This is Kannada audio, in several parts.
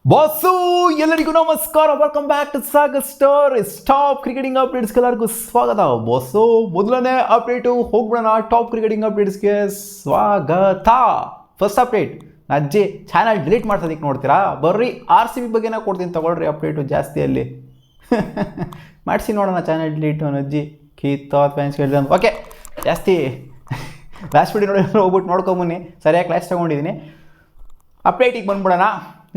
ಬಾಸು ಎಲ್ಲರಿಗೂ ನಮಸ್ಕಾರ. Welcome back to Sagar top cricketing ಅಪ್ಡೇಟ್ಸ್ಗೆ ಎಲ್ಲರಿಗೂ ಸ್ವಾಗತ. ಬಾಸು ಮೊದಲನೇ ಅಪ್ಡೇಟು ಹೋಗ್ಬಿಡೋಣ. ಟಾಪ್ ಕ್ರಿಕೆಟಿಂಗ್ ಅಪ್ಡೇಟ್ಸ್ಗೆ ಸ್ವಾಗತ. ಫಸ್ಟ್ ಅಪ್ಡೇಟ್, ಅಜ್ಜಿ ಚಾನಲ್ ಡಿಲೀಟ್ ಮಾಡ್ಸೋದಕ್ಕೆ ನೋಡ್ತೀರಾ? ಬರ್ರಿ RCB ಬಗ್ಗೆನೇ ಕೊಡ್ತೀನಿ, ತಗೊಳ್ರಿ ಅಪ್ಡೇಟು ಜಾಸ್ತಿಯಲ್ಲಿ. ಮಾಡಿಸಿ ನೋಡೋಣ ಚಾನಲ್ ಡಿಲೀಟ್ ಅಜ್ಜಿ ಕೀತಾತ್ ಫ್ಯಾನ್ಸ್ ಹೇಳಿದೆ. ಓಕೆ, ಜಾಸ್ತಿ ಲಾಸ್ಟ್ ವಿಡಿಯೋ ನೋಡಿ ಹೋಗ್ಬಿಟ್ಟು ನೋಡ್ಕೊಂಬನ್ನಿ, ಸರಿಯಾಗಿ ಕ್ಲಾಸ್ ತೊಗೊಂಡಿದ್ದೀನಿ. ಅಪ್ಡೇಟಿಗೆ ಬಂದ್ಬಿಡೋಣ.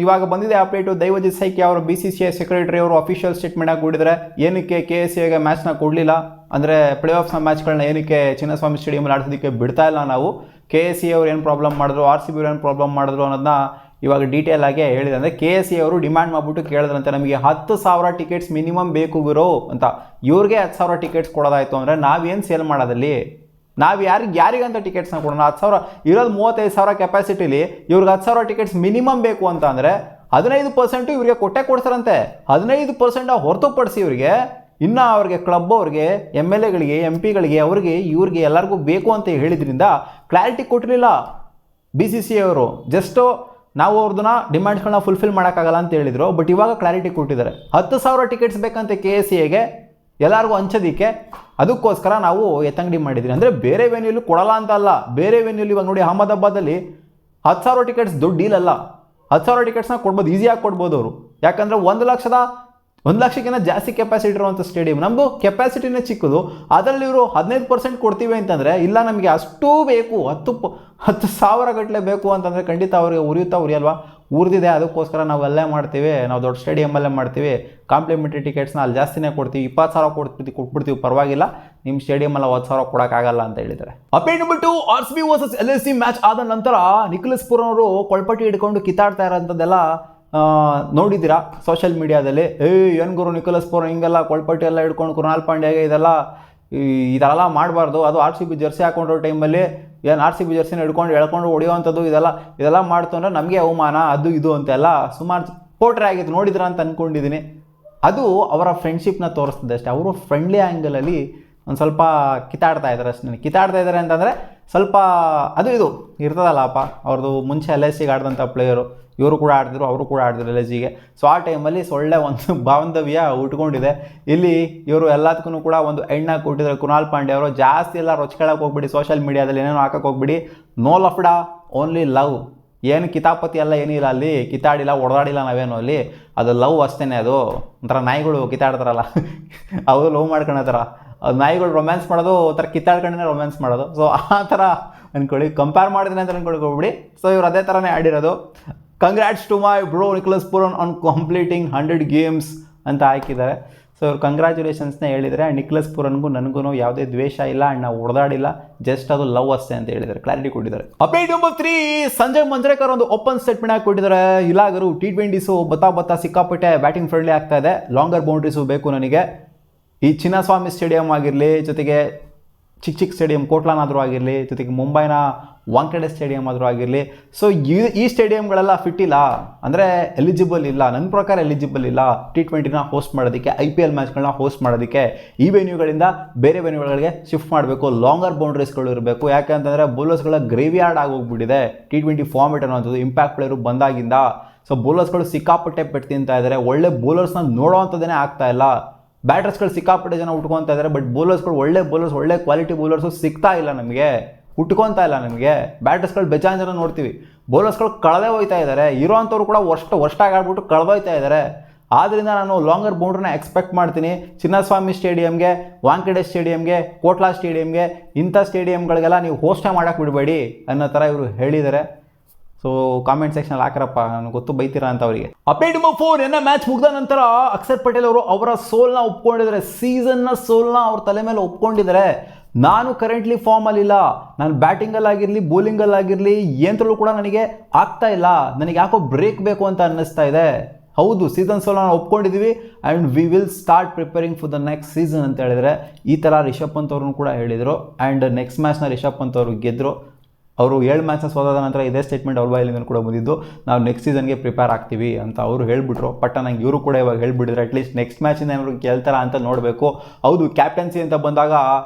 ಇವಾಗ ಬಂದಿದೆ ಅಪ್ಡೇಟು. ದೈವಜಿತ್ ಸೈಕಿ ಅವರು BCCI ಸೆಕ್ರೆಟರಿ ಅವರು ಅಫಿಷಿಯಲ್ ಸ್ಟೇಟ್ಮೆಂಟ್ ಆಗಿ ಕೊಟ್ಟಿದ್ದಾರೆ. ಏನಕ್ಕೆ KSCಗೆ ಮ್ಯಾಚ್ನ ಕೊಡಲಿಲ್ಲ ಅಂದರೆ ಪ್ಲೇ ಆಫ್ಸ್ನ ಮ್ಯಾಚ್ಗಳನ್ನ ಏನಕ್ಕೆ ಚಿನ್ನಸ್ವಾಮಿ ಸ್ಟೇಡಿಯಮಲ್ಲಿ ಆಡ್ಸೋದಕ್ಕೆ ಬಿಡ್ತಾ ಇಲ್ಲ ನಾವು, KSC ಅವರು ಏನು ಪ್ರಾಬ್ಲಮ್ ಮಾಡಿದ್ರು, RCB ಅವರು ಏನು ಪ್ರಾಬ್ಲಮ್ ಮಾಡಿದ್ರು ಅನ್ನೋದನ್ನ ಇವಾಗ ಡೀಟೇಲ್ ಆಗಿ ಹೇಳಿದೆ. ಅಂದರೆ KSC ಅವರು ಡಿಮ್ಯಾಂಡ್ ಮಾಡಿಬಿಟ್ಟು ಕೇಳಿದ್ರಂತೆ, ನಮಗೆ 10,000 ಟಿಕೆಟ್ಸ್ ಮಿನಿಮಮ್ ಬೇಕು ಗುರು ಅಂತ. ಇವ್ರಿಗೆ 10,000 ಟಿಕೆಟ್ಸ್ ಕೊಡೋದಾಯಿತು ಅಂದರೆ ನಾವೇನು ಸೇಲ್ ಮಾಡೋದಲ್ಲಿ? ನಾವು ಯಾರಿಗಂತ ಟಿಕೆಟ್ಸ್ನ ಕೊಡೋಣ? 10,000 ಇರೋದು 35,000 ಕೆಪಾಸಿಟಿಲಿ, ಇವ್ರಿಗೆ 10,000 ಟಿಕೆಟ್ಸ್ ಮಿನಿಮಮ್ ಬೇಕು ಅಂತ ಅಂದರೆ 15% ಇವರಿಗೆ ಕೊಡ್ತಾರಂತೆ. 15% ಹೊರತುಪಡಿಸಿ ಇವರಿಗೆ ಇನ್ನು ಅವ್ರಿಗೆ ಕ್ಲಬ್ ಅವ್ರಿಗೆ MLAಗಳಿಗೆ MP ಗಳಿಗೆ ಇವ್ರಿಗೆ ಎಲ್ಲರಿಗೂ ಬೇಕು ಅಂತ ಹೇಳಿದ್ರಿಂದ ಕ್ಲಾರಿಟಿ ಕೊಟ್ಟಿರಲಿಲ್ಲ BCCI ಅವರು. ಜಸ್ಟು ನಾವು ಅವ್ರದನ್ನ ಡಿಮ್ಯಾಂಡ್ಸ್ಗಳನ್ನ ಫುಲ್ಫಿಲ್ ಮಾಡೋಕ್ಕಾಗಲ್ಲ ಅಂತ ಹೇಳಿದರು. ಬಟ್ ಇವಾಗ ಕ್ಲಾರಿಟಿ ಕೊಟ್ಟಿದ್ದಾರೆ. 10,000 ಟಿಕೆಟ್ಸ್ ಬೇಕಂತೆ KSCಗೆ ಎಲ್ಲರಿಗೂ ಹಂಚೋದಿಕ್ಕೆ. ಅದಕ್ಕೋಸ್ಕರ ನಾವು ಎತ್ತಂಗಡಿ ಮಾಡಿದ್ವಿ. ಅಂದರೆ ಬೇರೆ ವೆನ್ಯೂಲಿ ಕೊಡಲ್ಲ ಅಂತ ಅಲ್ಲ, ಬೇರೆ ವೆನ್ಯೂಲಿ ಇವಾಗ ನೋಡಿ ಅಹಮದಾಬಾದಲ್ಲಿ 10,000 ಟಿಕೆಟ್ಸ್ ದೊಡ್ಡ ಡೀಲ್ ಅಲ್ಲ. 10,000 ಟಿಕೆಟ್ಸ್ನ ಕೊಡ್ಬೋದು, ಈಸಿಯಾಗಿ ಕೊಡ್ಬೋದು ಅವರು. ಯಾಕಂದರೆ 1 ಲಕ್ಷಕ್ಕಿಂತ ಜಾಸ್ತಿ ಕೆಪಾಸಿಟಿ ಇರುವಂಥ ಸ್ಟೇಡಿಯಂ. ನಮ್ಮದು ಕೆಪಾಸಿಟಿನೇ ಚಿಕ್ಕದು, ಅದರಲ್ಲಿ ಇವರು 15% ಕೊಡ್ತೀವಿ ಅಂತಂದರೆ, ಇಲ್ಲ ನಮಗೆ ಅಷ್ಟು ಬೇಕು 10,000 ಗಟ್ಟಲೆ ಬೇಕು ಅಂತಂದರೆ ಖಂಡಿತ ಅವ್ರಿಗೆ ಉರಿಯಲ್ವಾ? ಉರಿದಿದೆ. ಅದಕ್ಕೋಸ್ಕರ ನಾವು ಅಲ್ಲೇ ಮಾಡ್ತೀವಿ, ನಾವು ದೊಡ್ಡ ಸ್ಟೇಡಿಯಮಲ್ಲೇ ಮಾಡ್ತೀವಿ. ಕಾಂಪ್ಲಿಮೆಂಟ್ರಿ ಟಿಕೆಟ್ಸ್ನ ಅಲ್ಲಿ ಜಾಸ್ತಿನೇ ಕೊಡ್ತೀವಿ, 20,000 ಕೊಟ್ಬಿಡ್ತೀವಿ, ಪರವಾಗಿಲ್ಲ, ನಿಮ್ಮ ಸ್ಟೇಡಿಯಮಲ್ಲಿ 10,000 ಕೊಡೋಕ್ಕಾಗಲ್ಲ ಅಂತ ಹೇಳಿದ್ದಾರೆ. Update number 2, RCB versus LSC match ಆದ ನಂತರ ನಿಖಿಲಸ್ ಪೂರನ್ ಅವರು ಕೊಳ್ಪಟ್ಟಿ ಹಿಡ್ಕೊಂಡು ಕಿತ್ತಾಡ್ತಾ ಇರೋಂಥದ್ದೆಲ್ಲ ನೋಡಿದ್ದೀರಾ ಸೋಷಿಯಲ್ ಮೀಡಿಯಾದಲ್ಲಿ. ಏನು ಗುರು ನಿಖಿಲಸ್ ಪೂರನ್ ಹಿಂಗೆಲ್ಲ ಕೊಳ್ಪಟ್ಟಿ ಎಲ್ಲ ಹಿಡ್ಕೊಂಡು ಕೃಣಾಲ್ ಪಾಂಡ್ಯಗೆ ಇದೆಲ್ಲ ಮಾಡಬಾರ್ದು. ಅದು RCB ಜರ್ಸಿ ಹಾಕೊಂಡಿರೋ ಟೈಮಲ್ಲಿ ಏನು RCB ಜರ್ಸಿನ ಎಳ್ಕೊಂಡು ಹೊಡೆಯುವಂಥದ್ದು ಇದೆಲ್ಲ ಮಾಡ್ತು ಅಂದರೆ ನಮಗೆ ಅವಮಾನ, ಅದು ಇದು ಅಂತೆಲ್ಲ ಸುಮಾರು ಪೋಟ್ರೆ ಆಗಿತ್ತು, ನೋಡಿದ್ರ ಅಂತ ಅಂದ್ಕೊಂಡಿದ್ದೀನಿ. ಅದು ಅವರ ಫ್ರೆಂಡ್ಶಿಪ್ನ ತೋರಿಸ್ತದೆ ಅಷ್ಟೇ. ಅವರು ಫ್ರೆಂಡ್ಲಿ ಆ್ಯಂಗಲಲ್ಲಿ ಒಂದು ಸ್ವಲ್ಪ ಕಿತ್ತಾಡ್ತಾ ಇದ್ದಾರೆ ಅಂತಂದರೆ ಸ್ವಲ್ಪ ಅದು ಇದು ಇರ್ತದಲ್ಲಪ್ಪ. ಅವ್ರದ್ದು ಮುಂಚೆ LSCಗೆ ಆಡಿದಂಥ ಪ್ಲೇಯರು, ಇವರು ಕೂಡ ಆಡಿದ್ರು, ಅವರು ಕೂಡ ಆಡಿದ್ರು LSCಗೆ. ಸೊ ಆ ಟೈಮಲ್ಲಿ ಒಳ್ಳೆ ಒಂದು ಬಾಂಧವ್ಯ ಉಟ್ಕೊಂಡಿದೆ. ಇಲ್ಲಿ ಇವರು ಎಲ್ಲದಕ್ಕೂ ಕೂಡ ಒಂದು ಎಣ್ಣೆ ಕೊಟ್ಟಿದ್ದಾರೆ ಕೃಣಾಲ್ ಪಾಂಡ್ಯ ಅವರು. ಜಾಸ್ತಿ ಎಲ್ಲ ರೊಚ್ಕೊಳ್ಳೋಕೆ ಹೋಗ್ಬಿಡಿ, ಸೋಷಿಯಲ್ ಮೀಡಿಯಾದಲ್ಲಿ ಏನೇನೋ ಹಾಕಕ್ಕೆ ಹೋಗ್ಬಿಡಿ. ನೋ ಲಫ್ಡ, ಓನ್ಲಿ ಲವ್. ಏನು ಕಿತಾಪತಿ ಎಲ್ಲ ಏನಿಲ್ಲ ಅಲ್ಲಿ, ಕಿತ್ತಾಡಿಲ್ಲ ಹೊಡೆದಾಡಿಲ್ಲ ನಾವೇನು ಅಲ್ಲಿ, ಅದು ಲವ್ ಅಷ್ಟೇ. ಅದು ಒಂಥರ ನಾಯಿಗಳು ಕಿತ್ತಾಡ್ತಾರಲ್ಲ ಅವರು ಲವ್ ಮಾಡ್ಕೊಳತ್ತಾರ, ನಾಯಿಗಳು ರೊಮ್ಯಾನ್ಸ್ ಮಾಡೋದು ಒಂಥರ ಕಿತ್ತಾಡ್ಕೊಂಡೇ ರೊಮ್ಯಾನ್ಸ್ ಮಾಡೋದು. ಸೊ ಆ ಥರ ಅಂದ್ಕೊಳ್ಳಿ, ಕಂಪೇರ್ ಮಾಡಿದ್ರೆ ಅಂತ ಅಂದ್ಕೊಳ್ಕೊಬಿಡಿ. ಸೊ ಇವ್ರು ಅದೇ ಥರನೇ ಆಡಿರೋದು. Congrats to my bro Nicholas Pooran on completing 100 games ಅಂತ ಹಾಕಿದ್ದಾರೆ. ಸೊ ಇವ್ರು ಕಂಗ್ರ್ಯಾಚುಲೇಷನ್ಸ್ನೇ ಹೇಳಿದರೆ. ನಿಖಿಲಸ್ ಪೂರನ್ಗೂ ನನಗೂ ಯಾವುದೇ ದ್ವೇಷ ಇಲ್ಲ ಆ್ಯಂಡ್ ನಾವು ಹೊಡೆದಾಡಿಲ್ಲ, ಜಸ್ಟ್ ಅದು ಲವ್ ಅಷ್ಟೇ ಅಂತ ಹೇಳಿದ್ದಾರೆ, ಕ್ಲಾರಿಟಿ ಕೊಟ್ಟಿದ್ದಾರೆ. ಅಪ್ಡೇಟ್ ನಂಬರ್ 3, ಸಂಜಯ್ ಮಂಜ್ರೇಕರ್ ಒಂದು ಓಪನ್ ಸ್ಟೇಟ್ಮೆಂಟ್ ಆಗಿ ಕೊಟ್ಟಿದ್ದಾರೆ. ಇಲಾಗರು T20 ಬತ್ತಾ ಸಿಕ್ಕಾಪಟ್ಟೆ ಬ್ಯಾಟಿಂಗ್ ಫ್ರೆಂಡ್ಲಿ ಆಗ್ತಾ ಇದೆ, ಲಾಂಗರ್ ಬೌಂಡ್ರೀಸು ಬೇಕು ನನಗೆ. ಈ ಚಿನ್ನಸ್ವಾಮಿ ಸ್ಟೇಡಿಯಂ ಆಗಿರಲಿ, ಜೊತೆಗೆ ಚಿಕ್ಕ ಸ್ಟೇಡಿಯಂ ಕೋಟ್ಲಾನಾದರೂ ಆಗಿರಲಿ, ಜೊತೆಗೆ ಮುಂಬೈನ ವಾಂಖೆಡೆ ಸ್ಟೇಡಿಯಂ ಆದರೂ ಆಗಿರಲಿ. ಸೊ ಈ ಸ್ಟೇಡಿಯಂಗಳೆಲ್ಲ ಫಿಟ್ ಇಲ್ಲ, ಅಂದರೆ ಎಲಿಜಿಬಲ್ ಇಲ್ಲ, ನನ್ನ ಪ್ರಕಾರ ಎಲಿಜಿಬಲ್ ಇಲ್ಲ T20ನ ಹೋಸ್ಟ್ ಮಾಡೋದಕ್ಕೆ, IPL ಮ್ಯಾಚ್ಗಳನ್ನ ಹೋಸ್ಟ್ ಮಾಡೋದಕ್ಕೆ. ಈ ವೆನ್ಯೂಗಳಿಂದ ಬೇರೆ ವೆನ್ಯೂಗಳಿಗೆ ಶಿಫ್ಟ್ ಮಾಡಬೇಕು, ಲಾಂಗರ್ ಬೌಂಡ್ರೀಸ್ಗಳು ಇರಬೇಕು. ಯಾಕೆಂತಂದರೆ ಬೌಲರ್ಸ್ಗಳ ಗ್ರೇವಿ ಯಾರ್ಡ್ ಆಗೋಗ್ಬಿಟ್ಟಿದೆ T20 ಫಾರ್ಮೆಟ್ ಅನ್ನೋಂಥದ್ದು ಇಂಪ್ಯಾಕ್ಟ್ ಪ್ಲೇಯರು ಬಂದಾಗಿಂದ. ಸೊ ಬೌಲರ್ಸ್ಗಳು ಸಿಕ್ಕಾಪಟ್ಟೆ ಪೆಟ್ಟು ತಿಂತಾ ಇದ್ದಾರೆ, ಒಳ್ಳೆ ಬೌಲರ್ಸ್ನ ನೋಡೋವಂಥದ್ದೇ ಆಗ್ತಾ ಇಲ್ಲ. ಬ್ಯಾಟರ್ಸ್ಗಳು ಸಿಕ್ಕಾಪಟ್ಟೆ ಜನ ಉಟ್ಕೊತಾ ಇದ್ದಾರೆ, ಬಟ್ ಬೌಲರ್ಸ್ಗಳು ಒಳ್ಳೆ ಕ್ವಾಲಿಟಿ ಬೌಲರ್ಸು ಸಿಗ್ತಾ ಇಲ್ಲ ನಮಗೆ, ಉಟ್ಕೊತಾ ಇಲ್ಲ ನಮಗೆ. ಬ್ಯಾಟರ್ಸ್ಗಳು ಬೇಜಾನ್ ಜನ ನೋಡ್ತೀವಿ, ಬೌಲರ್ಸ್ಗಳು ಕಳೆದೇ ಹೋಗ್ತಾ ಇದ್ದಾರೆ. ಇರೋವಂಥವ್ರು ಕೂಡ ವರ್ಷಾಗಿ ಆಡ್ಬಿಟ್ಟು ಕಳೆದೋಯ್ತಾ ಇದ್ದಾರೆ. ಆದ್ದರಿಂದ ನಾನು ಲಾಂಗರ್ ಬೌಂಡ್ರಿನ ಎಕ್ಸ್ಪೆಕ್ಟ್ ಮಾಡ್ತೀನಿ. ಚಿನ್ನಸ್ವಾಮಿ ಸ್ಟೇಡಿಯಂಗೆ, ವಾಂಖೆಡೆ ಸ್ಟೇಡಿಯಂಗೆ, ಕೋಟ್ಲಾ ಸ್ಟೇಡಿಯಂಗೆ, ಇಂಥ ಸ್ಟೇಡಿಯಂಗಳಿಗೆಲ್ಲ ನೀವು ಹೋಸ್ಟೇ ಮಾಡೋಕ್ಕೆ ಬಿಡಬೇಡಿ ಅನ್ನೋ ಥರ ಇವರು ಹೇಳಿದ್ದಾರೆ. ಸೊ ಕಾಮೆಂಟ್ ಸೆಕ್ಷನಲ್ಲಿ ಹಾಕರಪ್ಪ, ನನಗೆ ಗೊತ್ತು ಬೈತೀರಾ ಅಂತ ಅವರಿಗೆ. ಅಪ್ಡೇಟ್ ನಂಬರ್ 4, ಮ್ಯಾಚ್ ಮುಗಿದ ನಂತರ ಅಕ್ಷರ್ ಪಟೇಲ್ ಅವರು ಅವರ ಸೋಲ್ನ ಒಪ್ಕೊಂಡಿದ್ದಾರೆ, ಸೀಸನ್ನ ಸೋಲ್ನ ಅವ್ರ ತಲೆ ಮೇಲೆ ಒಪ್ಕೊಂಡಿದ್ದಾರೆ. ನಾನು ಕರೆಂಟ್ಲಿ ಫಾರ್ಮಲ್ಲಿಲ್ಲ, ನಾನು ಬ್ಯಾಟಿಂಗಲ್ಲಾಗಿರಲಿ ಬೌಲಿಂಗಲ್ಲಾಗಿರಲಿ ಏನತ್ರಲ್ಲೂ ಕೂಡ ನನಗೆ ಆಗ್ತಾ ಇಲ್ಲ, ನನಗೆ ಯಾಕೋ ಬ್ರೇಕ್ ಬೇಕು ಅಂತ ಅನ್ನಿಸ್ತಾ ಇದೆ. ಹೌದು, ಸೀಸನ್ ಸೋಲ್ ನಾವು ಒಪ್ಕೊಂಡಿದ್ದೀವಿ and we will start preparing for the next season ಅಂತ ಹೇಳಿದರೆ. ಈ ಥರ ರಿಷಬ್ ಪಂತ್ ಅವ್ರನ್ನು ಕೂಡ ಹೇಳಿದರು. ಆ್ಯಂಡ್ ನೆಕ್ಸ್ಟ್ ಮ್ಯಾಚ್ನ ರಿಷಬ್ ಪಂತ್ ಅವರು ಗೆದ್ದರು. ಅವರು 7 ಮ್ಯಾಚ್ನ ಸೋದಾದ ನಂತರ ಇದೇ ಸ್ಟೇಟ್ಮೆಂಟ್ ಅವ್ರ ಬಾಯಿಲಿಂದ ಕೂಡ ಬಂದಿದ್ದು, ನಾವು ನೆಕ್ಸ್ಟ್ ಸೀಸನ್ಗೆ ಪ್ರಿಪೇರ್ ಆಗ್ತೀವಿ ಅಂತ ಅವರು ಹೇಳಿಬಿಟ್ರು. ನಂಗೆ ಇವರು ಕೂಡ ಇವಾಗ ಹೇಳಿಬಿಟ್ಟಿದ್ರು, ಅಟ್ಲೀಸ್ಟ್ ನೆಕ್ಸ್ಟ್ ಮ್ಯಾಚಿಂದ ಏನಾದ್ರು ಕೇಳ್ತಾರ ಅಂತ ನೋಡಬೇಕು. ಹೌದು, ಕ್ಯಾಪ್ಟನ್ಸಿ ಅಂತ ಬಂದಾಗ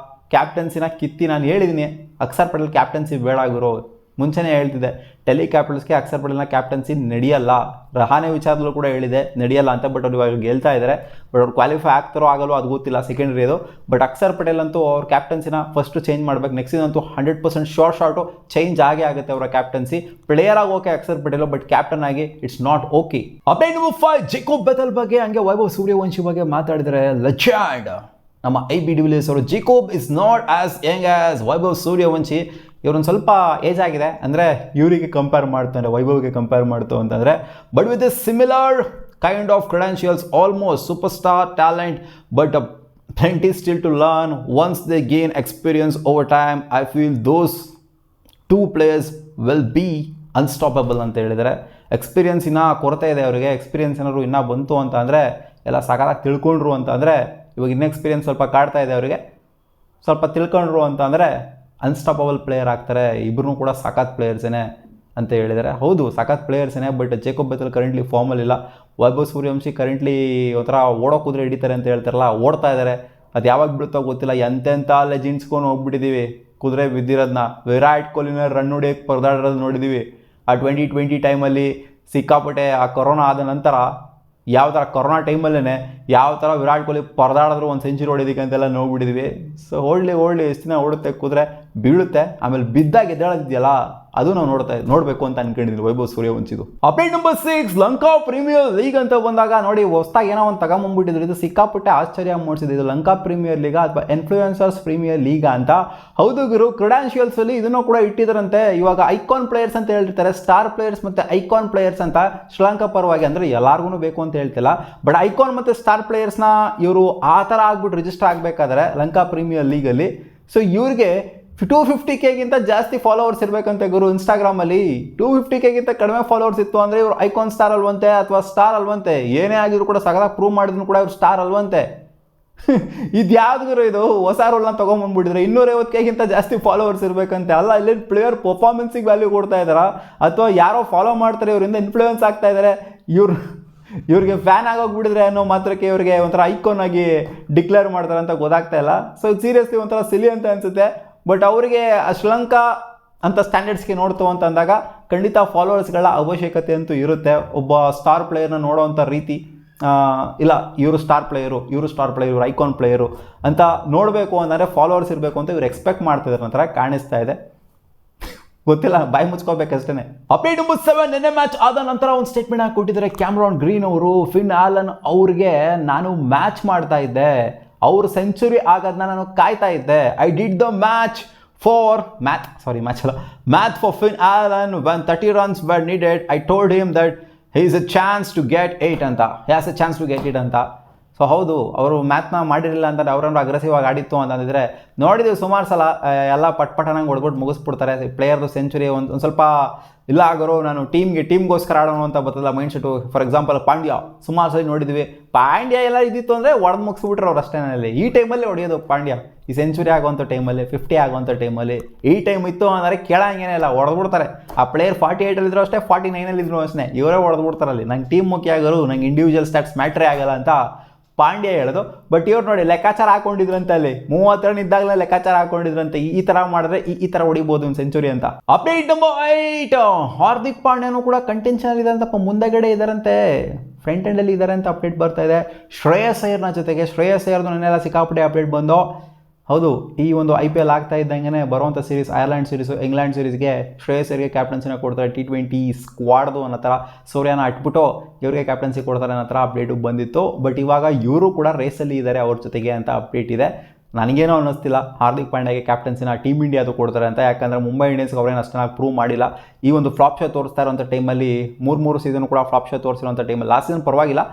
ಕ್ಯಾಪ್ಟನ್ಸಿನ ಕಿತ್ತಿ ನಾನು ಹೇಳಿದ್ದೀನಿ, ಅಕ್ಷರ್ ಪಟೇಲ್ ಕ್ಯಾಪ್ಟನ್ಸಿ ಬೇಡ ಗುರು, ಮುಂಚೆನೇ ಹೇಳ್ತಿದ್ದೆ, ಡೆಲ್ಲಿ ಕ್ಯಾಪಿಟಲ್ಸ್ಗೆ ಅಕ್ಷರ್ ಪಟೇಲ್ನ ಕ್ಯಾಪ್ಟನ್ಸಿ ನಡೆಯಲ್ಲ. ರಹಾನೆ ವಿಚಾರದಲ್ಲೂ ಕೂಡ ಹೇಳಿದೆ ನಡೆಯಲ್ಲ ಅಂತ. ಬಟ್ ಅವ್ರು ಇವಾಗ ಗೆಲ್ತಾ ಇದ್ದಾರೆ. ಬಟ್ ಅವ್ರು ಕ್ವಾಲಿಫೈ ಆಗ್ತಾರೋ ಆಗಲ್ಲೋ ಅದು ಗೊತ್ತಿಲ್ಲ, ಸೆಕೆಂಡ್ರಿ ಅದು. ಬಟ್ ಅಕ್ಷರ್ ಪಟೇಲ್ ಅಂತೂ ಅವ್ರ ಕ್ಯಾಪ್ಟನ್ಸಿನ ಫಸ್ಟ್ ಚೇಂಜ್ ಮಾಡ್ಬೇಕು. ನೆಕ್ಸ್ಟ್ ಅಂತೂ 100% ಶಾರ್ಟು ಚೇಂಜ್ ಆಗೇ ಆಗುತ್ತೆ ಅವರ ಕ್ಯಾಪ್ಟನ್ಸಿ. ಪ್ಲೇಯರ್ ಆಗಿ okay Akshar Patel, but captain ಆಗಿ it's not okay. Update number 5 Jacob Bethell ಬಗ್ಗೆ, ಹಂಗೆ ವೈಭವ್ ಸೂರ್ಯವಂಶಿ ಬಗ್ಗೆ ಮಾತಾಡಿದರೆ ಲೆಜೆಂಡ್ ನಮ್ಮ IB de Villiers ಅವರು. Jacob is not as young as Vaibhav Suryavanshi. ಇವ್ರೊಂದು ಸ್ವಲ್ಪ ಏಜ್ ಆಗಿದೆ, ಅಂದರೆ ಇವರಿಗೆ ಕಂಪೇರ್ ಮಾಡ್ತಾರೆ, ವೈಭವ್ಗೆ ಕಂಪೇರ್ ಮಾಡ್ತು ಅಂತಂದರೆ. But with A similar kind of credentials, almost super star talent, but plenty still to learn. Once they gain experience over time, I feel those two players will be unstoppable ಅಂತ ಹೇಳಿದರೆ. ಎಕ್ಸ್ಪೀರಿಯನ್ಸ್ ಇನ್ನೂ ಕೊರತೆ ಇದೆ ಅವರಿಗೆ. ಎಕ್ಸ್ಪೀರಿಯನ್ಸ್ ಏನಾದ್ರು ಇನ್ನೂ ಬಂತು ಅಂತ ಅಂದರೆ, ಎಲ್ಲ ಸಕಾಲಾಗಿ ತಿಳ್ಕೊಂಡ್ರು ಅಂತ ಅಂದರೆ, ಇವಾಗ ಇನ್ನೂ ಎಕ್ಸ್ಪೀರಿಯನ್ಸ್ ಸ್ವಲ್ಪ ಕಾಡ್ತಾ ಇದೆ ಅವರಿಗೆ, ಸ್ವಲ್ಪ ತಿಳ್ಕೊಂಡ್ರು ಅಂತ ಅಂದರೆ ಅನ್ಸ್ಟಾಪಬಲ್ ಪ್ಲೇಯರ್ ಆಗ್ತಾರೆ. ಇಬ್ಬರೂ ಕೂಡ ಸಖತ್ ಪ್ಲೇಯರ್ಸೇನೆ ಅಂತ ಹೇಳಿದ್ದಾರೆ. ಹೌದು, ಸಖತ್ ಪ್ಲೇಯರ್ಸೇನೆ. ಬಟ್ ಜೇಕೋಬ್ ಬೆಥೆಲ್ ಕರೆಂಟ್ಲಿ ಫಾರ್ಮಲ್ಲಿಲ್ಲ. ವೈಭವ್ ಸೂರ್ಯವಂಶಿ ಕರೆಂಟ್ಲಿ ಒಂಥರ ಓಡೋ ಕುದುರೆ ಹಿಡಿತಾರೆ ಅಂತ ಹೇಳ್ತಾರಲ್ಲ, ಓಡ್ತಾ ಇದ್ದಾರೆ. ಅದು ಯಾವಾಗ ಬಿಡುತ್ತೋ ಗೊತ್ತಿಲ್ಲ. ಎಂತೆಂಥ ಲೆಜೆಂಡ್ಸ್ಕೊಂಡು ಹೋಗ್ಬಿಟ್ಟಿದ್ದೀವಿ ಕುದುರೆ ಬಿದ್ದಿರೋದನ್ನ. ವಿರಾಟ್ ಕೊಹ್ಲಿನ ರನ್ ಹೊಡಿಯೋಕ್ಕೆ ಪರದಾಡಿರೋದು ನೋಡಿದ್ದೀವಿ. ಆ 2020 ಟೈಮಲ್ಲಿ ಸಿಕ್ಕಾಪಟ್ಟೆ ಆ ಕೊರೋನಾ ಆದ ನಂತರ ಯಾವ ಥರ ಕೊರೋನಾ ಟೈಮಲ್ಲೇ ಯಾವ ಥರ ವಿರಾಟ್ ಕೊಹ್ಲಿ ಪರದಾಡಿದ್ರು ಒಂದು ಸೆಂಚುರಿ ಹೊಡಿಯೋದಕ್ಕೆ ಅಂತೆಲ್ಲ ನೋಡ್ಬಿಟ್ಟಿದ್ವಿ. ಸೊ ಓಡಲಿ ಎಷ್ಟು ದಿನ ಓಡುತ್ತೆ ಕುದುರೆ, ಬೀಳುತ್ತೆ, ಆಮೇಲೆ ಬಿದ್ದಾಗ ಎದ್ದೇಳೋದಿದೆಯಲ್ಲ, ಅದು ನಾವು ನೋಡಬೇಕು ಅಂತ ಅನ್ಕೊಂಡಿದ್ದೀನಿ ವೈಭವ್ ಸೂರ್ಯವಂಶಿದು. Update number 6 Lanka premier league ಅಂತ ಬಂದಾಗ ನೋಡಿ, ಹೊಸದಾಗಿ ಏನೋ ಒಂದು ತಗೊಂಬಂದ್ಬಿಟ್ಟಿದ್ರು. ಇದು ಸಿಕ್ಕಾಪಟ್ಟೆ ಆಶ್ಚರ್ಯ ಮೂಡಿಸಿದೆ. ಇದು ಲಂಕಾ ಪ್ರೀಮಿಯರ್ ಲೀಗಾ ಅಥವಾ ಇನ್ಫ್ಲೂಯೆನ್ಸರ್ಸ್ ಪ್ರೀಮಿಯರ್ ಲೀಗಾ ಅಂತ. ಹೌದು ಗುರು, ಕ್ರೆಡೆನ್ಷಿಯಲ್ಸಲ್ಲಿ ಇದನ್ನು ಕೂಡ ಇಟ್ಟಿದ್ದಾರಂತೆ. ಇವಾಗ ಐಕಾನ್ ಪ್ಲೇಯರ್ಸ್ ಅಂತ ಹೇಳ್ತಾರೆ, ಸ್ಟಾರ್ ಪ್ಲೇಯರ್ಸ್ ಮತ್ತು ಐಕಾನ್ ಪ್ಲೇಯರ್ಸ್ ಅಂತ ಶ್ರೀಲಂಕಾ ಪರವಾಗಿ. ಅಂದರೆ ಎಲ್ಲರಿಗೂ ಬೇಕು ಅಂತ ಹೇಳ್ತಿಲ್ಲ, ಬಟ್ ಐಕಾನ್ ಮತ್ತು ಸ್ಟಾರ್ ಪ್ಲೇಯರ್ಸ್ನ ಇವರು ಆ ಥರ ಆಗ್ಬಿಟ್ಟು ರಿಜಿಸ್ಟರ್ ಆಗಬೇಕಾದ್ರೆ ಲಂಕಾ ಪ್ರೀಮಿಯರ್ ಲೀಗಲ್ಲಿ. ಸೊ ಇವ್ರಿಗೆ 250Kಗಿಂತ ಜಾಸ್ತಿ ಫಾಲೋವರ್ಸ್ ಇರಬೇಕಂತೆ ಗುರು ಇನ್ಸ್ಟಾಗ್ರಾಮಲ್ಲಿ. 250Kಗಿಂತ ಕಡಿಮೆ ಫಾಲೋವರ್ಸ್ ಇತ್ತು ಅಂದರೆ ಇವರು ಐಕಾನ್ ಸ್ಟಾರ್ ಅಲ್ವಂತೆ ಅಥವಾ ಸ್ಟಾರ್ ಅಲ್ವಂತೆ. ಏನೇ ಆಗಿದ್ರು ಕೂಡ ಸಗದಾಗಿ ಪ್ರೂವ್ ಮಾಡಿದ್ರು ಕೂಡ ಇವ್ರು ಸ್ಟಾರ್ ಅಲ್ವಂತೆ. ಇದು ಯಾವ್ದು ಗುರು, ಇದು ಹೊಸ ರೂಲ್ನ ತೊಗೊಂಬಂದ್ಬಿಟ್ಟಿದ್ರೆ 250Kಗಿಂತ ಜಾಸ್ತಿ ಫಾಲೋವರ್ಸ್ ಇರಬೇಕಂತೆ. ಅಲ್ಲ, ಇಲ್ಲಿ ಪ್ಲೇಯರ್ ಪರ್ಫಾರ್ಮೆನ್ಸಿಗೆ ವ್ಯಾಲ್ಯೂ ಕೊಡ್ತಾ ಇದ್ದಾರಾ ಅಥವಾ ಯಾರೋ ಫಾಲೋ ಮಾಡ್ತಾರೆ ಇವರಿಂದ ಇನ್ಫ್ಲೂಯೆನ್ಸ್ ಆಗ್ತಾ ಇದ್ದಾರೆ, ಇವ್ರಿಗೆ ಫ್ಯಾನ್ ಆಗೋಗ್ಬಿಟ್ಟಿದ್ರೆ ಅನ್ನೋ ಮಾತ್ರಕ್ಕೆ ಇವ್ರಿಗೆ ಒಂಥರ ಐಕಾನ್ ಆಗಿ ಡಿಕ್ಲೇರ್ ಮಾಡ್ತಾರೆ ಅಂತ ಗೊತ್ತಾಗ್ತಾ ಇಲ್ಲ. ಸೊ ಇದು ಸೀರಿಯಸ್ಲಿ ಒಂಥರ ಸಿಲಿ ಅಂತ ಅನಿಸುತ್ತೆ. ಬಟ್ ಅವರಿಗೆ ಶ್ರೀಲಂಕಾ ಅಂತ ಸ್ಟ್ಯಾಂಡರ್ಡ್ಸ್ಗೆ ನೋಡ್ತು ಅಂತ ಅಂದಾಗ ಖಂಡಿತ ಫಾಲೋವರ್ಸ್ಗಳ ಅವಶ್ಯಕತೆ ಅಂತೂ ಇರುತ್ತೆ. ಒಬ್ಬ ಸ್ಟಾರ್ ಪ್ಲೇಯರ್ನ ನೋಡೋವಂಥ ರೀತಿ ಇಲ್ಲ, ಇವರು ಸ್ಟಾರ್ ಪ್ಲೇಯರು, ಇವರು ಐಕಾನ್ ಪ್ಲೇಯರು ಅಂತ ನೋಡಬೇಕು ಅಂತಂದರೆ ಫಾಲೋವರ್ಸ್ ಇರಬೇಕು ಅಂತ ಇವ್ರು ಎಕ್ಸ್ಪೆಕ್ಟ್ ಮಾಡ್ತಿದ್ದಾರೆ ನಂತರ ಕಾಣಿಸ್ತಾ ಇದೆ. ಗೊತ್ತಿಲ್ಲ, ಬಾಯಿ ಮುಚ್ಕೋಬೇಕಷ್ಟೇ. ಅಪ್ಡೇಟ್ ನಂಬರ್ 7 ನೆನ್ನೆ ಮ್ಯಾಚ್ ಆದ ನಂತರ ಒಂದು ಸ್ಟೇಟ್ಮೆಂಟ್ ಹಾಕಿ ಕೊಟ್ಟಿದ್ದಾರೆ ಕ್ಯಾಮ್ರಾನ್ ಗ್ರೀನ್ ಅವರು. ಫಿನ್ ಆಲನ್ ಅವ್ರಿಗೆ ನಾನು ಮ್ಯಾಚ್ ಮಾಡ್ತಾ ಇದ್ದೆ, ಅವ್ರ ಸೆಂಚುರಿ ಆಗೋದನ್ನ ನಾನು ಕಾಯ್ತಾ ಇದ್ದೆ. I did the match for fin Alan when 30 runs were needed. I told him that he has a chance to get 8 ಅಂತ. ಸೊ ಹೌದು, ಅವರು ಮ್ಯಾಚ್ನ ಮಾಡಿರಲಿಲ್ಲ ಅಂತಂದರೆ ಅವರನ್ನು ಅಗ್ರೆಸಿವ್ ಆಗಿ ಆಡಿತ್ತು ಅಂತಂದಿದ್ರೆ ನೋಡಿದ್ದೀವಿ ಸುಮಾರು ಸಲ. ಎಲ್ಲ ಪಟ್ಪಟನಂಗೆ ಹೊಡ್ಬಿಟ್ಟು ಮುಗಿಸ್ಬಿಡ್ತಾರೆ. ಪ್ಲೇಯರ್ದು ಸೆಂಚುರಿ ಒಂದು ಸ್ವಲ್ಪ ಇಲ್ಲ ಆಗೋರು, ನಾನು ಟೀಮ್ಗೋಸ್ಕರ ಆಡೋಣ ಅಂತ ಬರ್ತಲ್ಲ mind set. For example Pandya, ಸುಮಾರು ಸಲ ನೋಡಿದ್ವಿ. ಪಾಂಡ್ಯ ಎಲ್ಲ ಇದ್ದಿತ್ತು ಅಂದರೆ ಹೊಡೆದು ಮುಗಿಸ್ಬಿಟ್ರೆ ಅವ್ರು ಅಷ್ಟೇನಲ್ಲಿ. ಈ ಟೈಮಲ್ಲಿ ಹೊಡೆಯೋದು ಪಾಂಡ್ಯ, ಈ ಸೆಂಚುರಿ ಆಗುವಂಥ ಟೈಮಲ್ಲಿ, 50 ಆಗುವಂಥ ಟೈಮಲ್ಲಿ. ಈ ಟೈಮ್ ಇತ್ತು ಅಂದರೆ ಕೇಳಂಗೇನೇ ಇಲ್ಲ, ಹೊಡೆದ್ಬಿಡ್ತಾರೆ. ಆ ಪ್ಲೇಯರ್ 48 ಅಷ್ಟೇ, 49 ಅಷ್ಟೇ, ಇವರೇ ಹೊಡೆದ್ಬಿಡ್ತಾರಲ್ಲಿ. ನಂಗೆ ಟೀಮ್ ಮುಖ್ಯ ಆಗೋರು, ನಂಗೆ ಇಂಡಿವಿಜುವಲ್ ಸ್ಟ್ಯಾಟ್ಸ್ ಮ್ಯಾಟ್ರೇ ಆಗಲ್ಲ ಅಂತ ಪಾಂಡ್ಯ ಹೇಳೋದು. ಬಟ್ ಇವ್ರು ನೋಡಿ ಲೆಕ್ಕಾಚಾರ ಹಾಕೊಂಡಿದ್ರಂತೆ, ಅಲ್ಲಿ 30 ರನ್ ಇದ್ದಾಗಲೇ ಲೆಕ್ಕಾಚಾರ ಹಾಕೊಂಡಿದ್ರಂತೆ, ಈ ಥರ ಮಾಡಿದ್ರೆ ಈ ಥರ ಹೊಡಿಬೋದು ಒಂದು ಸೆಂಚುರಿ ಅಂತ. ಅಪ್ಡೇಟ್ ನಂಬರ್ 8 ಹಾರ್ದಿಕ್ ಪಾಂಡ್ಯನೂ ಕೂಡ ಕಂಟೆನ್ಷನ್ ಇದೆ ಅಂತಪ್ಪ, ಮುಂದಗಡೆ ಇದ್ದಾರಂತೆ, ಫ್ರಂಟ್ ಎಂಡಲ್ಲಿ ಇದ್ದಾರೆ ಅಂತ ಅಪ್ಡೇಟ್ ಬರ್ತಾ ಇದೆ. ಶ್ರೇಯಸ್ ಅಯ್ಯರ್ನ ಜೊತೆಗೆ. ಶ್ರೇಯಸ್ ಅಯ್ಯರ್ದು ನನ್ನೆಲ್ಲ ಸಿಕ್ಕಾಪಟ್ಟೆ ಅಪ್ಡೇಟ್ ಬಂದು. ಹೌದು, ಈ ಒಂದು IPL ಆಗ್ತಾ ಇದ್ದಂಗೆ ಬರುವಂಥ ಸೀರೀಸ್, ಐರ್ಲೆಂಡ್ ಸೀರೀಸು, ಇಂಗ್ಲೆಂಡ್ ಸೀರೀಸ್ಗೆ ಶ್ರೇಯಸ್ ಅಯ್ಯರ್ಗೆ ಕ್ಯಾಪ್ಟನ್ಸಿನ ಕೊಡ್ತಾರೆ. T20 ಸ್ಕ್ವಾಡ್ದು ಅನ್ನೋ ಥರ ಸೂರ್ಯನ ಅಟ್ಬಿಟ್ಟು ಇವ್ರಿಗೆ ಕ್ಯಾಪ್ಟನ್ಸಿ ಕೊಡ್ತಾರೆ ಅನ್ನೋ ಥರ ಅಪ್ಡೇಟು ಬಂದಿತ್ತು. ಬಟ್ ಇವಾಗ ಇವರು ಕೂಡ ರೇಸಲ್ಲಿ ಇದ್ದಾರೆ ಅವ್ರ ಜೊತೆಗೆ ಅಂತ ಅಪ್ಡೇಟ್ ಇದೆ. ನನಗೇನೋ ಅನ್ನಿಸ್ತಿಲ್ಲ ಹಾರ್ದಿಕ್ ಪಾಂಡ್ಯಗೆ ಕ್ಯಾಪ್ಟನ್ಸಿನ ಟೀಮ್ ಇಂಡಿಯಾದು ಕೊಡ್ತಾರೆ ಅಂತ. ಯಾಕಂದರೆ ಮುಂಬೈ ಇಂಡಿಯನ್ಸ್ಗೆ ಅವರೇನು ಅಷ್ಟನ್ನಾಗಿ ಪ್ರೂವ್ ಮಾಡಿಲ್ಲ. ಈ ಒಂದು ಫ್ಲಾಪ್ ಶೋ ತೋರಿಸ್ತಾ ಇರೋಂಥ ಟೈಮಲ್ಲಿ 3 ಸೀಸನ್ ಕೂಡ ಫ್ಲಾಪ್ ಶೋ ತೋರಿಸಿರೋಂಥ ಟೈಮಲ್ಲಿ, ಲಾಸ್ಟ್ ಸೀಸನ್ ಪರವಾಗಿಲ್ಲ,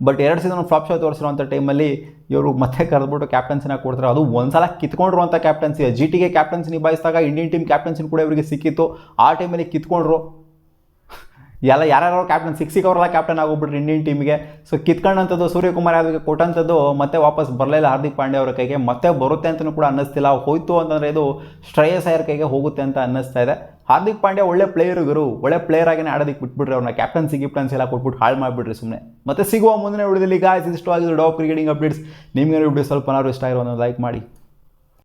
ಬಟ್ 2 ಸೀಸನ್ ಫ್ಲಾಪ್ ಶೋ ತೋರಿಸಿರೋಂಥ ಟೈಮಲ್ಲಿ ಇವರು ಮತ್ತೆ ಕರೆದ್ಬಿಟ್ಟು ಕ್ಯಾಪ್ಟನ್ಸಿನ ಕೊಡ್ತಾರೆ. ಅದು ಒಂದ್ಸಲ ಕಿತ್ಕೊಂಡಿರುವಂಥ ಕ್ಯಾಪ್ಟನ್ಸಿ. GTಗೆ ಕ್ಯಾಪ್ಟನ್ಸಿ ನಿಭಾಯಿಸಿದಾಗ ಇಂಡಿಯನ್ ಟೀಮ್ ಕ್ಯಾಪ್ಟನ್ಸಿನ ಕೂಡ ಇವರಿಗೆ ಸಿಕ್ಕಿತ್ತು. ಆ ಟೈಮಲ್ಲಿ ಕಿತ್ಕೊಂಡ್ರು. ಯಾರ್ಯಾರೋ ಕ್ಯಾಪ್ಟನ್ 6 ಅವರೆಲ್ಲ ಕ್ಯಾಪ್ಟನ್ ಆಗೋಗ್ಬಿಟ್ರು ಇಂಡಿಯನ್ ಟೀಮಿಗೆ. ಸೊ ಕಿತ್ಕೊಂಡಂಥದ್ದು ಸೂರ್ಯಕುಮಾರ್ ಯಾದವ್ಗೆ ಕೊಟ್ಟಂಥದ್ದು ಮತ್ತೆ ವಾಪಸ್ ಬರಲಿಲ್ಲ ಹಾರ್ದಿಕ್ ಪಾಂಡ್ಯ ಅವರ ಕೈಗೆ. ಮತ್ತೆ ಬರುತ್ತೆ ಅಂತಲೂ ಕೂಡ ಅನ್ನಿಸ್ತಿಲ್ಲ. ಹೋಯ್ತು ಅಂತಂದರೆ ಇದು ಶ್ರೇಯಸ್ ಅಯ್ಯರ್ ಕೈಗೆ ಹೋಗುತ್ತೆ ಅಂತ ಅನ್ನಿಸ್ತಾ ಇದೆ. ಹಾರ್ದಿಕ್ ಪಾಂಡ್ಯ ಒಳ್ಳೆ ಪ್ಲೇಯರ್ ಗುರು, ಒಳ್ಳೆ ಪ್ಲೇಯರ್ ಆಗಿನೇ ಆಡೋದಕ್ಕೆ ಬಿಟ್ಬಿಟ್ರಿ ಅವ್ರನ್ನ. ಕ್ಯಾಪ್ಟನ್ಸಿ ಎಲ್ಲ ಕೊಟ್ಬಿಟ್ಟು ಹಾಳು ಮಾಡಿಬಿಟ್ರಿ ಸುಮ್ಮನೆ. ಮತ್ತೆ ಸಿಗುವ ಮುಂದಿನ ವಿಡಿಯೋದಲ್ಲಿ ಗಾಯ್ಸ್ ಇಷ್ಟವಾಗಿದ್ದು ಟಾಪ್ ಕ್ರಿಕೆಟಿಂಗ್ ಅಪ್ಡೇಟ್ಸ್. ನಿಮಗೆ ವಿಡಿಯೋ ಸ್ವಲ್ಪ ಇಷ್ಟ ಆಗಿರೋ ಲೈಕ್ ಮಾಡಿ.